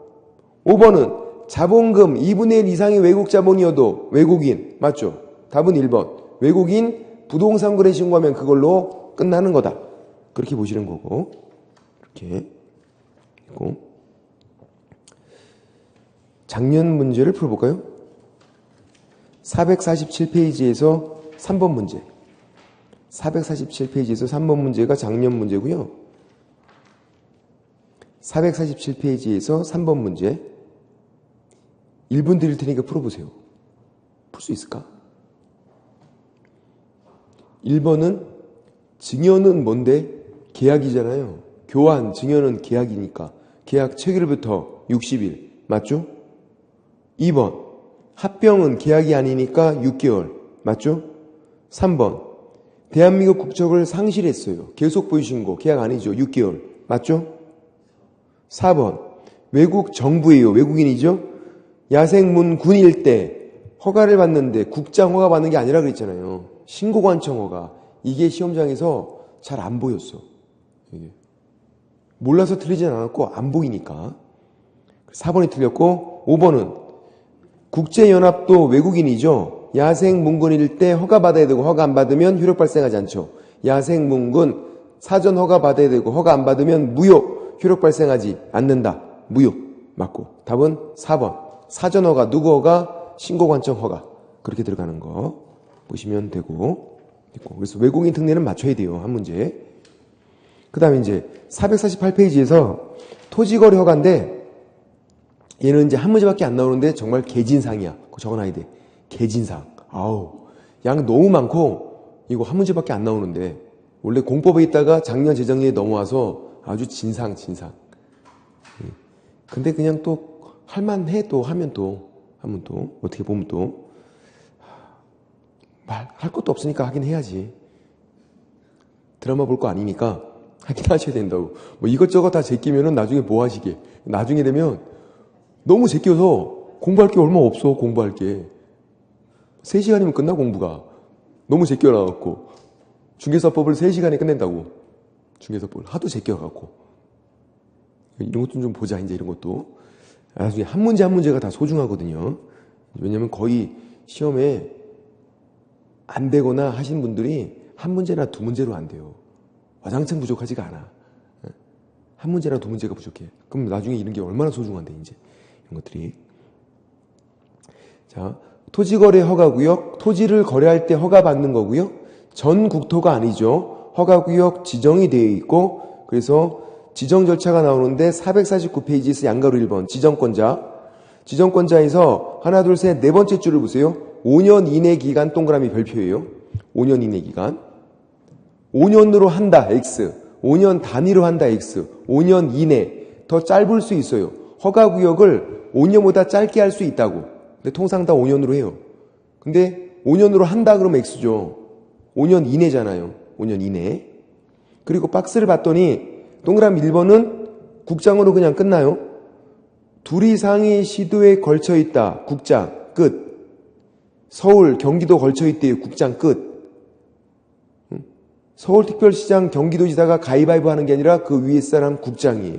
5번은 자본금 2분의 1 이상의 외국 자본이어도 외국인. 맞죠? 답은 1번. 외국인 부동산 거래 신고하면 그걸로 끝나는 거다. 그렇게 보시는 거고. 이렇게 있고. 작년 문제를 풀어볼까요? 447페이지에서 3번 문제. 447페이지에서 3번 문제가 작년 문제고요. 447페이지에서 3번 문제. 1분 드릴 테니까 풀어보세요. 풀 수 있을까? 1번은 증여는 뭔데? 계약이잖아요. 교환, 증여는 계약이니까. 계약 체결부터 60일. 맞죠? 2번. 합병은 계약이 아니니까 6개월. 맞죠? 3번. 대한민국 국적을 상실했어요. 계속 보유신고. 계약 아니죠. 6개월. 맞죠? 4번. 외국 정부예요. 외국인이죠? 야생문군일 때 허가를 받는데 국장 허가 받는 게 아니라 그랬잖아요. 신고관청 허가. 이게 시험장에서 잘 안 보였어. 이게. 몰라서 틀리진 않았고 안 보이니까. 4번이 틀렸고 5번은 국제연합도 외국인이죠. 야생문군일 때 허가 받아야 되고 허가 안 받으면 효력 발생하지 않죠. 야생문군 사전 허가 받아야 되고 허가 안 받으면 무효. 효력 발생하지 않는다. 무효. 맞고. 답은 4번. 사전 허가, 누구 허가? 신고관청 허가. 그렇게 들어가는 거 보시면 되고. 그래서 외국인 특례는 맞춰야 돼요. 한 문제. 그 다음에 이제 448페이지에서 토지거래 허가인데 얘는 이제 한 문제밖에 안 나오는데 정말 개진상이야. 그거 적어놔야 돼. 개진상. 아우, 양 너무 많고 이거 한 문제밖에 안 나오는데 원래 공법에 있다가 작년 재작년에 넘어와서 아주 진상. 근데 그냥 또 할만해. 또 하면 또 어떻게 보면 또 할 것도 없으니까 하긴 해야지. 드라마 볼 거 아니니까 하긴 하셔야 된다고. 뭐 이것저것 다 제끼면은 나중에 뭐 하시게. 나중에 되면 너무 제껴서 공부할 게 얼마 없어. 공부할 게 3시간이면 끝나. 공부가 너무 제껴놔갖고 중개사법을 3시간에 끝낸다고. 중개사법을 하도 제껴갖고 이런 것도 좀 보자. 이제 이런 것도 나중에 한 문제 한 문제가 다 소중하거든요. 왜냐면 거의 시험에 안 되거나 하신 분들이 한 문제나 두 문제로 안 돼요. 와장창 부족하지가 않아. 한 문제나 두 문제가 부족해. 그럼 나중에 이런 게 얼마나 소중한데 이제 이런 것들이. 자, 토지거래 허가구역, 토지를 거래할 때 허가받는 거고요. 전 국토가 아니죠. 허가구역 지정이 되어 있고 그래서 지정 절차가 나오는데 449페이지에서 양가로 1번 지정권자에서 하나 둘 셋 네 번째 줄을 보세요. 5년 이내 기간 동그라미 별표예요. 5년 이내 기간. 5년으로 한다 X. 5년 단위로 한다 X. 5년 이내. 더 짧을 수 있어요. 허가구역을 5년보다 짧게 할 수 있다고. 근데 통상 다 5년으로 해요. 근데 5년으로 한다 그러면 X죠. 5년 이내잖아요. 5년 이내. 그리고 박스를 봤더니 동그라미 1번은 국장으로 그냥 끝나요. 둘 이상의 시도에 걸쳐 있다. 국장 끝. 서울, 경기도 걸쳐 있대요. 국장 끝. 서울특별시장, 경기도지사가 가위바위보 하는 게 아니라 그 위에 사람 국장이에요.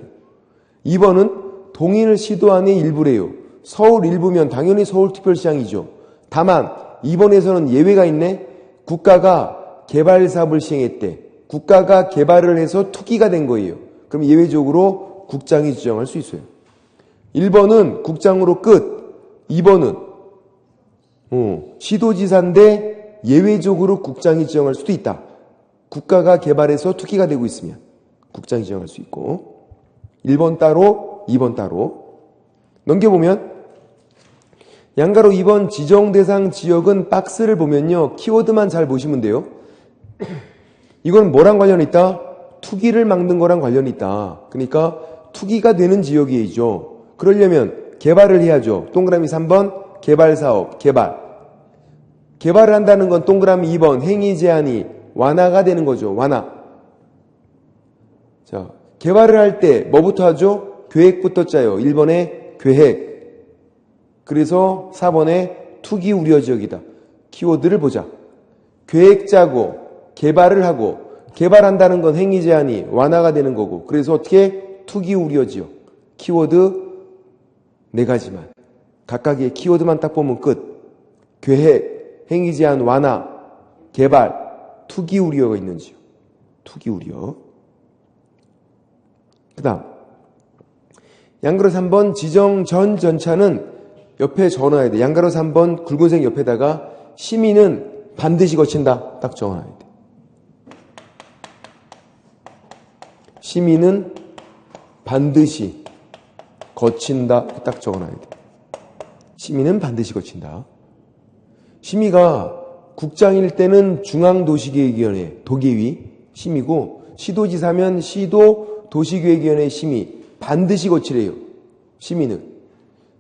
2번은 동일 시도안의 일부래요. 서울 일부면 당연히 서울특별시장이죠. 다만 2번에서는 예외가 있네. 국가가 개발 사업을 시행했대. 국가가 개발을 해서 투기가 된 거예요. 그럼 예외적으로 국장이 지정할 수 있어요. 1번은 국장으로 끝. 2번은 시도지사인데 예외적으로 국장이 지정할 수도 있다. 국가가 개발해서 투기가 되고 있으면 국장이 지정할 수 있고 1번 따로 2번 따로. 넘겨보면 양가로 2번 지정대상 지역은 박스를 보면요. 키워드만 잘 보시면 돼요. 이건 뭐랑 관련이 있다? 투기를 막는 거랑 관련이 있다. 그러니까 투기가 되는 지역이죠. 그러려면 개발을 해야죠. 동그라미 3번 개발사업 개발을 한다는 건 동그라미 2번 행위 제한이 완화가 되는 거죠. 완화. 자, 개발을 할 때 뭐부터 하죠? 계획부터 짜요. 1번에 계획. 그래서 4번에 투기 우려 지역이다. 키워드를 보자. 계획 짜고 개발을 하고 개발한다는 건 행위 제한이 완화가 되는 거고 그래서 어떻게? 투기 우려 지역. 키워드 4가지만. 각각의 키워드만 딱 보면 끝. 계획, 행위 제한 완화, 개발, 투기 우려가 있는 지역. 투기 우려. 그 다음 양그릇 3번 지정 전 전차는 옆에 적어놔야 돼. 양가로 3번 굵은색 옆에다가 심의는 반드시 거친다. 딱 적어놔야 돼. 심의는 반드시 거친다. 딱 적어놔야 돼. 심의는 반드시 거친다. 심의가 국장일 때는 중앙도시계획위원회, 도계위 심의고 시도지사면 시도도시계획위원회 심의 반드시 거치래요. 심의는.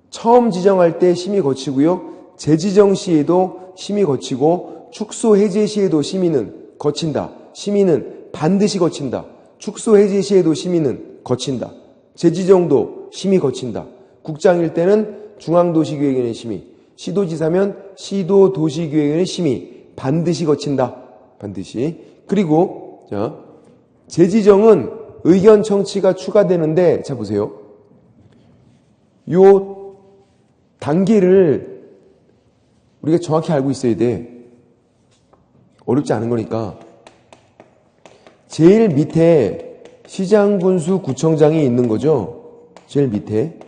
처음 지정할 때 심의 거치고요. 재지정 시에도 심의 거치고 축소 해제 시에도 심의는 거친다. 심의는 반드시 거친다. 축소 해제 시에도 심의는 거친다. 재지정도 심의 거친다. 국장일 때는 중앙도시계획위원회 심의, 시도지사면 시도도시계획위원회 심의 반드시 거친다. 반드시. 그리고 자, 재지정은 의견 청취가 추가되는데 자 보세요. 요 단계를 우리가 정확히 알고 있어야 돼. 어렵지 않은 거니까. 제일 밑에 시장군수 구청장이 있는 거죠. 제일 밑에.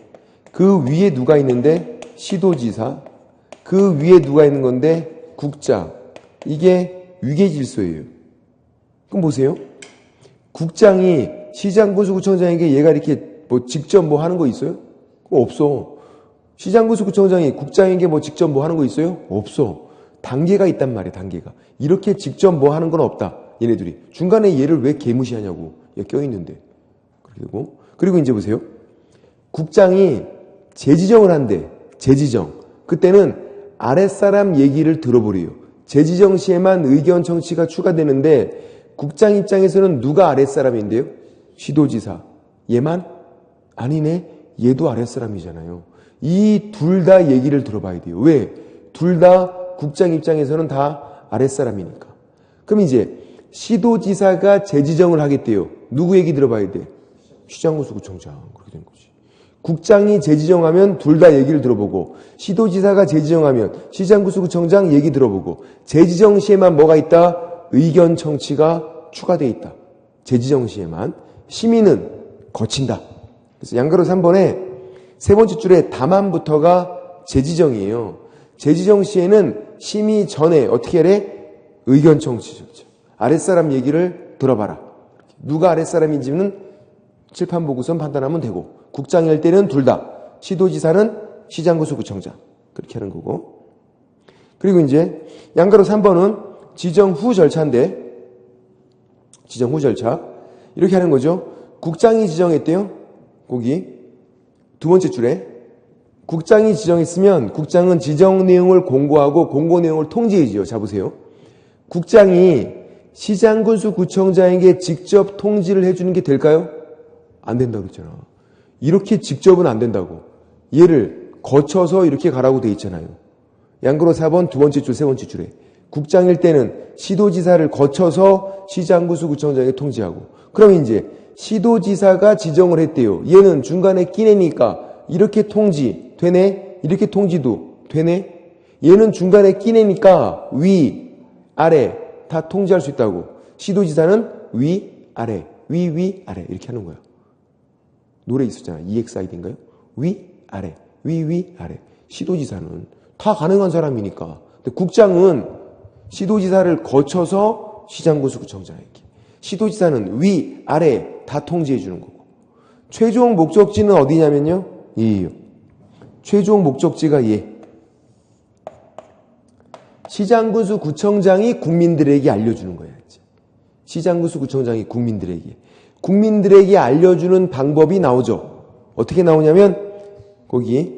그 위에 누가 있는데 시도지사. 그 위에 누가 있는 건데 국장. 이게 위계질서예요. 그럼 보세요. 국장이 시장군수 구청장에게 얘가 이렇게 뭐 직접 뭐 하는 거 있어요? 없어. 시장군수 구청장이 국장에게 뭐 직접 뭐 하는 거 있어요? 없어. 단계가 있단 말이에요. 단계가. 이렇게 직접 뭐 하는 건 없다. 얘네들이. 중간에 얘를 왜 개무시하냐고. 얘 껴있는데. 그리고 이제 보세요. 국장이 재지정을 한대. 재지정. 그때는 아랫사람 얘기를 들어보래요. 재지정 시에만 의견 청취가 추가되는데 국장 입장에서는 누가 아랫사람인데요? 시도지사. 얘만? 아니네. 얘도 아랫사람이잖아요. 이 둘 다 얘기를 들어봐야 돼요. 왜? 둘 다 국장 입장에서는 다 아랫사람이니까. 그럼 이제 시도지사가 재지정을 하겠대요. 누구 얘기 들어봐야 돼? 시장군수 구청장. 그렇게 된 거지. 국장이 재지정하면 둘 다 얘기를 들어보고 시도지사가 재지정하면 시장군수 구청장 얘기 들어보고 재지정 시에만 뭐가 있다? 의견 청취가 추가되어 있다. 재지정 시에만. 심의는 거친다. 그래서 양가로 3번에 세 번째 줄에 다만부터가 재지정이에요. 재지정 시에는 심의 전에 어떻게 해래? 의견 청취죠. 아랫사람 얘기를 들어봐라. 누가 아랫사람인지는 칠판 보고선 판단하면 되고 국장일 때는 둘 다. 시도지사는 시장군수 구청장. 그렇게 하는 거고. 그리고 이제 양가로 3번은 지정 후 절차인데 지정 후 절차. 이렇게 하는 거죠. 국장이 지정했대요. 거기 두 번째 줄에 국장이 지정했으면 국장은 지정 내용을 공고하고 공고 내용을 통지해지요. 자 보세요. 국장이 시장군수 구청장에게 직접 통지를 해주는 게 될까요? 안 된다고 그랬잖아. 이렇게 직접은 안 된다고. 얘를 거쳐서 이렇게 가라고 돼 있잖아요. 양가로 4번 두 번째 줄 세 번째 줄에 국장일 때는 시도지사를 거쳐서 시장군수 구청장에게 통지하고 그럼 이제 시도지사가 지정을 했대요. 얘는 중간에 끼내니까 이렇게 통지 되네? 이렇게 통지도 되네? 얘는 중간에 끼내니까 위, 아래 다 통지할 수 있다고. 시도지사는 위, 아래, 위, 아래 이렇게 하는 거야. 노래 있었잖아. EXID인가요? 위, 아래, 위, 아래. 시도지사는 다 가능한 사람이니까. 근데 국장은 시도지사를 거쳐서 시장군수 구청장에게. 시도지사는 위, 아래 다 통지해 주는 거고. 최종 목적지는 어디냐면요. 얘예요. 최종 목적지가 얘. 시장군수 구청장이 국민들에게 알려주는 거야. 이제. 시장군수 구청장이 국민들에게 알려주는 방법이 나오죠. 어떻게 나오냐면 거기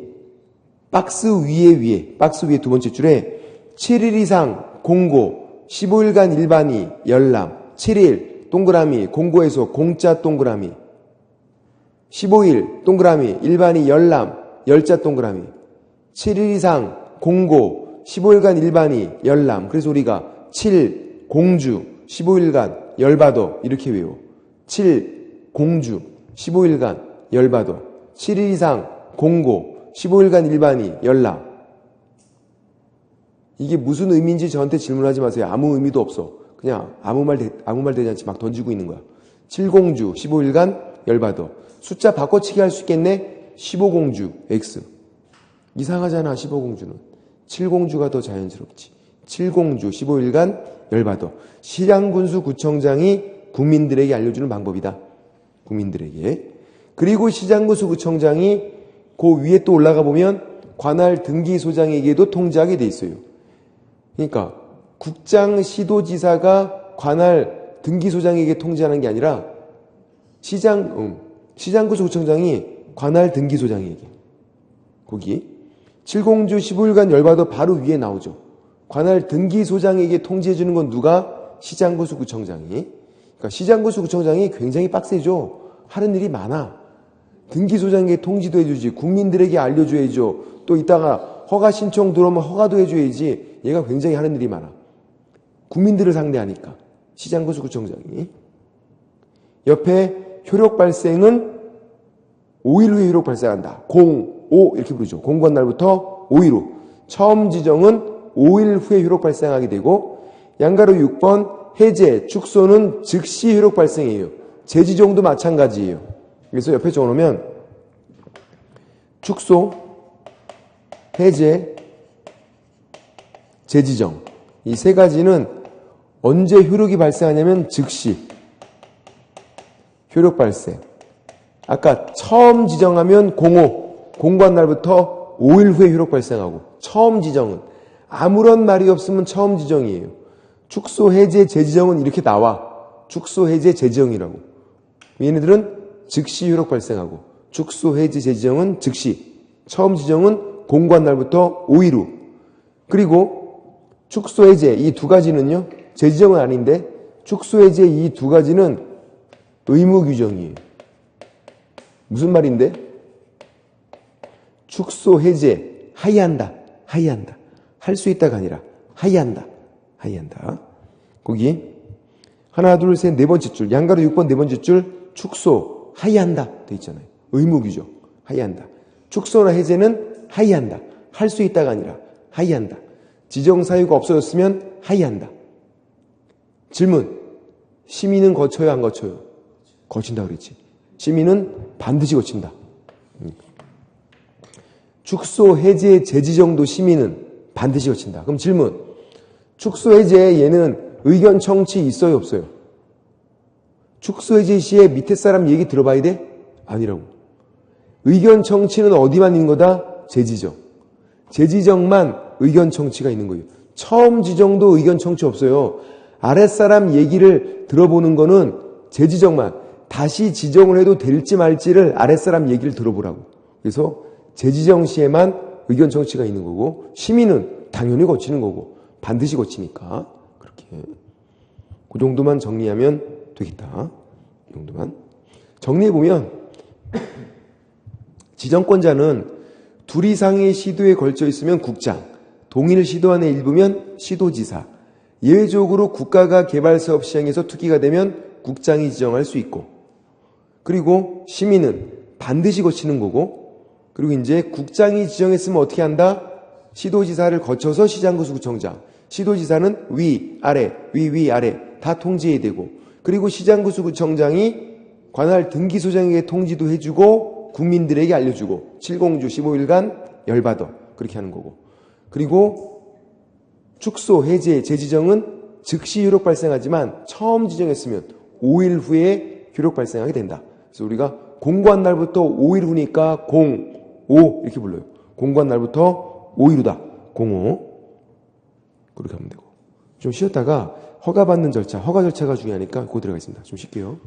박스 위에 두 번째 줄에 7일 이상 공고 15일간 일반이 열람 7일 동그라미 공고에서 공짜 동그라미 15일 동그라미 일반이 열람 열자 동그라미 7일 이상 공고 15일간 일반이 열람 그래서 우리가 7 공주 15일간 열받어 이렇게 외워 7 공주 15일간 열받어 7일 이상 공고 15일간 일반이 열람 이게 무슨 의미인지 저한테 질문하지 마세요. 아무 의미도 없어. 그냥 아무 말 되지 않지 막 던지고 있는 거야. 7공주 15일간 열받어. 숫자 바꿔치기 할 수 있겠네. 15공주 X. 이상하잖아 15공주는. 7공주가 더 자연스럽지. 7공주 15일간 열받아. 시장군수구청장이 국민들에게 알려주는 방법이다. 국민들에게. 그리고 시장군수구청장이 그 위에 또 올라가 보면 관할 등기소장에게도 통지하게 돼 있어요. 그러니까 국장 시도지사가 관할 등기소장에게 통지하는 게 아니라 시장군수구청장이 관할 등기소장에게. 거기 7공주 15일간 열받아 바로 위에 나오죠. 관할 등기소장에게 통지해주는 건 누가? 시장군수구청장이. 그러니까 시장군수구청장이 굉장히 빡세죠. 하는 일이 많아. 등기소장에게 통지도 해주지, 국민들에게 알려줘야죠. 또 이따가 허가 신청 들어오면 허가도 해줘야지. 얘가 굉장히 하는 일이 많아. 국민들을 상대하니까. 시장군수구청장이. 옆에 효력 발생은 5일 후에 효력 발생한다. 5 이렇게 부르죠. 공고한 날부터 5일 후. 처음 지정은 5일 후에 효력 발생하게 되고, 양가로 6번 해제, 축소는 즉시 효력 발생이에요. 재지정도 마찬가지예요. 그래서 옆에 적어놓으면 축소, 해제, 재지정 이 세 가지는 언제 효력이 발생하냐면 즉시 효력 발생. 아까 처음 지정하면 05, 공고한 날부터 5일 후에 효력 발생하고, 처음 지정은 아무런 말이 없으면 처음 지정이에요. 축소, 해제, 재지정은 이렇게 나와. 축소, 해제, 재지정이라고. 얘네들은 즉시 효력 발생하고, 축소, 해제, 재지정은 즉시, 처음 지정은 공고한 날부터 5일 후. 그리고 축소, 해제 이 두 가지는요, 재지정은 아닌데 축소, 해제 이 두 가지는 의무 규정이에요. 무슨 말인데? 축소, 해제 하이한다. 하이한다. 할 수 있다가 아니라 하이한다. 하이한다. 거기 하나, 둘, 셋, 네 번째 줄, 양가로 6번 네 번째 줄 축소 하이한다 돼 있잖아요. 의무 규정 하이한다. 축소나 해제는 하이한다. 할 수 있다가 아니라 하이한다. 지정 사유가 없어졌으면 하이한다. 질문. 심의는 거쳐요, 안 거쳐요? 거친다 그랬지. 심의는 반드시 거친다. 축소, 해제, 재지정도 심의는 반드시 거친다. 그럼 질문. 축소, 해제 얘는 의견 청취 있어요, 없어요? 축소, 해제 시에 밑에 사람 얘기 들어봐야 돼? 아니라고. 의견 청취는 어디만 있는 거다? 재지정. 재지정만 의견 청취가 있는 거예요. 처음 지정도 의견 청취 없어요. 아랫사람 얘기를 들어보는 거는 재지정만. 다시 지정을 해도 될지 말지를 아랫사람 얘기를 들어보라고. 그래서 재지정 시에만 의견 청취가 있는 거고, 심의는 당연히 거치는 거고, 반드시 거치니까. 그렇게. 그 정도만 정리하면 되겠다. 이 정도만. 정리해보면, 지정권자는 둘 이상의 시도에 걸쳐 있으면 국장, 동일 시도 안의 일부면 시도지사, 예외적으로 국가가 개발사업 시행에서 투기가 되면 국장이 지정할 수 있고, 그리고 심의는 반드시 거치는 거고, 그리고 이제 국장이 지정했으면 어떻게 한다? 시도지사를 거쳐서 시장군수구청장, 시도지사는 위, 아래, 위, 아래 다 통지해야 되고, 그리고 시장군수구청장이 관할 등기소장에게 통지도 해주고 국민들에게 알려주고 7공주 15일간 열받아 그렇게 하는 거고, 그리고 축소, 해제, 재지정은 즉시 효력 발생하지만 처음 지정했으면 5일 후에 효력 발생하게 된다. 그래서 우리가 공고한 날부터 5일 후니까 05 이렇게 불러요. 공고한 날부터 5일 후다. 05 그렇게 하면 되고, 좀 쉬었다가 허가 받는 절차, 허가 절차가 중요하니까 그거 들어가겠습니다. 좀 쉴게요.